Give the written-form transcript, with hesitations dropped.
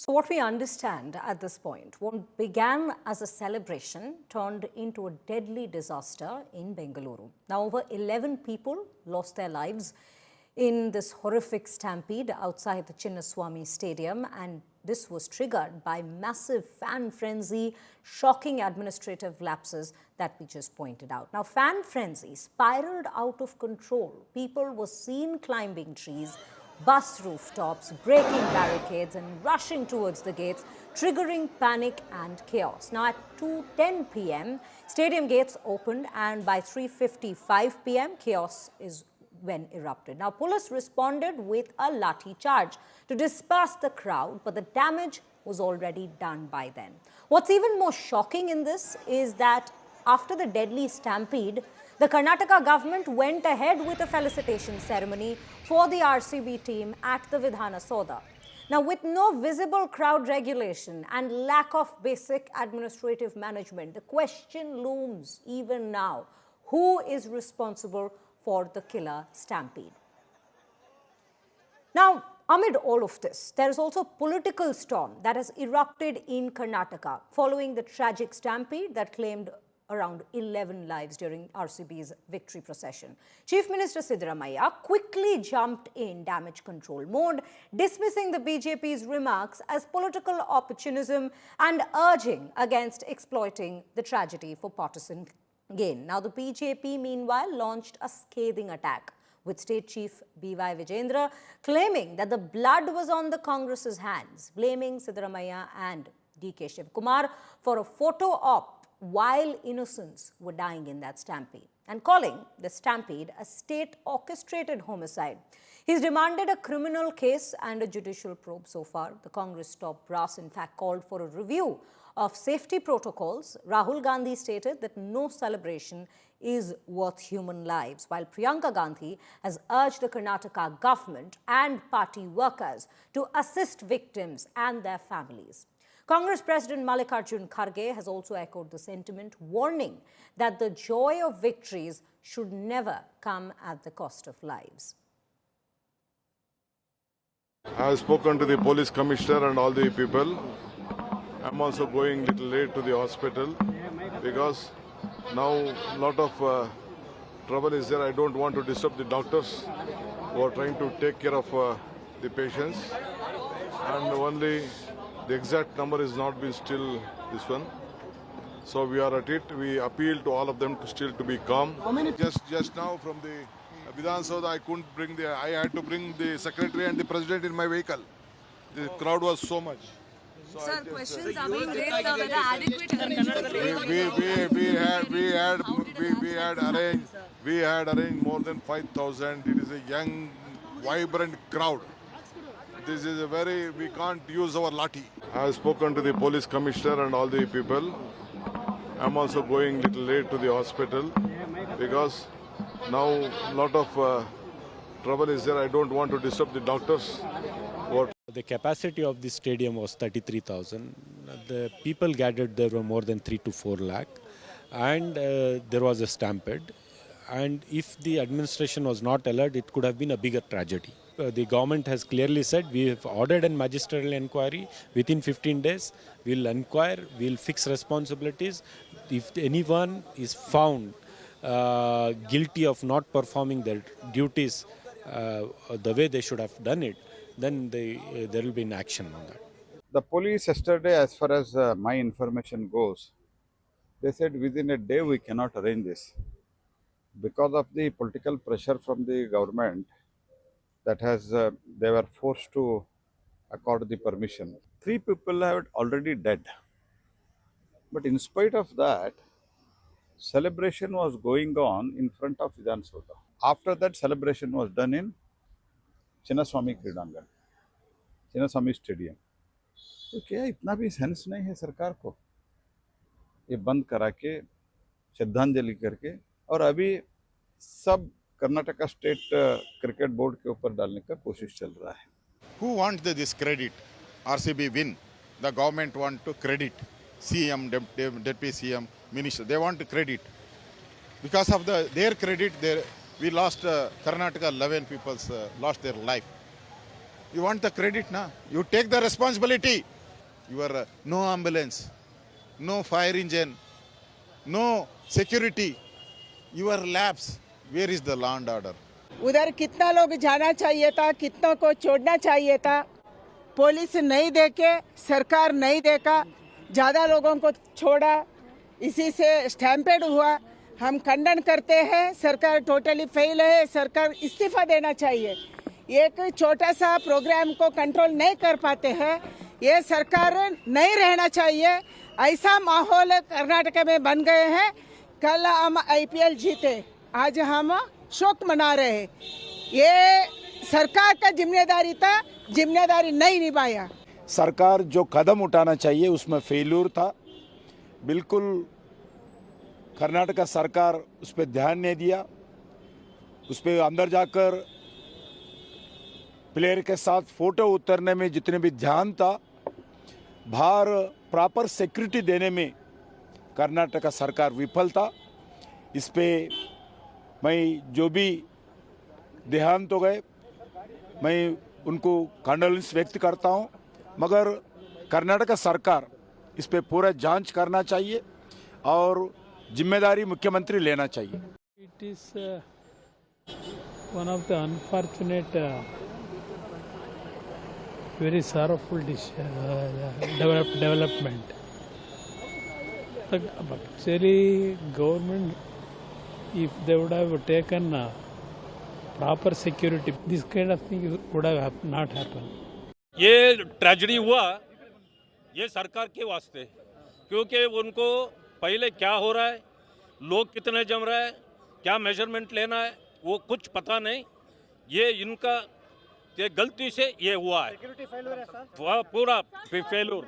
So what we understand at this point, what began as a celebration turned into a deadly disaster in Bengaluru. Now over 11 people lost their lives in this horrific stampede outside the Chinnaswamy Stadium, and this was triggered by massive fan frenzy, shocking administrative lapses that we just pointed out. Now fan frenzy spiraled out of control. People were seen climbing trees, bus rooftops, breaking barricades and rushing towards the gates, triggering panic and chaos. Now at 2:10 p.m., stadium gates opened, and by 3:55 p.m., chaos is when erupted. Now police responded with a lathi charge to disperse the crowd, but the damage was already done by then. What's even more shocking in this is that after the deadly stampede, the Karnataka government went ahead with a felicitation ceremony for the RCB team at the Vidhana Soda. Now, with no visible crowd regulation and lack of basic administrative management, the question looms even now: who is responsible for the killer stampede? Now, amid all of this, there is also a political storm that has erupted in Karnataka following the tragic stampede that claimed around 11 lives during RCB's victory procession. Chief Minister Siddaramaiah quickly jumped in damage control mode, dismissing the BJP's remarks as political opportunism and urging against exploiting the tragedy for partisan gain. Now, the BJP, meanwhile, launched a scathing attack, with State Chief B.Y. Vijayendra claiming that the blood was on the Congress's hands, blaming Siddaramaiah and D.K. Shivkumar for a photo op while innocents were dying in that stampede, and calling the stampede a state-orchestrated homicide. He's demanded a criminal case and a judicial probe so far. The Congress top brass, in fact, called for a review of safety protocols. Rahul Gandhi stated that no celebration is worth human lives, while Priyanka Gandhi has urged the Karnataka government and party workers to assist victims and their families. Congress President Mallikarjun Kharge has also echoed the sentiment, warning that the joy of victories should never come at the cost of lives. I have spoken to the police commissioner and all the people. I'm also going a little late to the hospital because now a lot of trouble is there. I don't want to disturb the doctors who are trying to take care of the patients, and only the exact number is not been still this one. So we are at it. We appeal to all of them to still to be calm. Just now from the Vidhan Soda, I had to bring the secretary and the president in my vehicle. The crowd was so much. So sir, questions are being raised whether adequate we had arranged more than 5,000. It is a young, vibrant crowd. This is we can't use our lathi. I have spoken to the police commissioner and all the people. I'm also going a little late to the hospital because now a lot of trouble is there. I don't want to disturb the doctors. The capacity of the stadium was 33,000. The people gathered there were more than 3 to 4 lakh, and there was a stampede. And if the administration was not alert, it could have been a bigger tragedy. The government has clearly said we have ordered a magisterial inquiry within 15 days. We'll inquire, we'll fix responsibilities. If anyone is found guilty of not performing their duties the way they should have done it, then there will be an action on that. The police yesterday, as far as my information goes, they said within a day we cannot arrange this. Because of the political pressure from the government, that has they were forced to accord the permission. 3 people are already dead. But in spite of that, celebration was going on in front of Vidhan Soda. After that, celebration was done in Chinnaswamy Kridangan, Chinnaswamy Stadium. तो क्या इतना भी sense नहीं है सरकार को ये बंद करा के श्रद्धांजलि करके, और अभी सब कर्नाटका स्टेट क्रिकेट बोर्ड के ऊपर डालने का कोशिश चल रहा है. Who wants this credit? RCB win. The government want to credit. CM, Deputy CM, Minister, they want to credit. Because of their credit, we lost Karnataka, 11 people lost their life. You want the credit, na? You take the responsibility. Your no ambulance, no fire engine, no security. Your labs. Where is the law and order? उधर कितना लोग जाना चाहिए था, कितनों को छोड़ना चाहिए था। पुलिस नहीं देके, सरकार नहीं देखा, ज़्यादा लोगों को छोड़ा, इसी से स्टैम्पेड हुआ। हम खंडन करते हैं, सरकार टोटली फेल है, सरकार इस्तीफा देना चाहिए। एक छोटा सा प्रोग्राम को कंट्रोल नहीं कर पाते हैं, ये सरकार नहीं रहना चाहिए। ऐसा माहौल कर्नाटक में बन गए हैं। कल हम IPL जीते, आज हम शोक मना रहे हैं। ये सरकार का जिम्मेदारी था, जिम्मेदारी नहीं निभाया। सरकार जो कदम उठाना चाहिए उसमें फेल्यूर था। बिल्कुल कर्नाटक सरकार उस पर ध्यान नहीं दिया। उस पर अंदर जाकर प्लेयर के साथ फोटो उतरने में जितने भी ध्यान था, बाहर प्रॉपर सिक्योरिटी देने में कर्नाटक सरकार विफल था। इस पे मैं जो भी देहांत हो गए, मैं उनको कंडोलेंस व्यक्त करता हूं, मगर कर्नाटक सरकार इस पे पूरा जांच करना चाहिए और जिम्मेदारी मुख्यमंत्री लेना चाहिए। It is one of the unfortunate, very sorrowful development. But actually, government, if they would have taken proper security, this kind of thing would have not happened. ये ट्रेजेडी हुआ ये सरकार के वास्ते, क्योंकि उनको पहले क्या हो रहा है, लोग कितने जम रहे हैं, क्या मेजरमेंट लेना है, वो कुछ पता नहीं। ये इनका ये गलती से ये हुआ है, पूरा फेल्यूर।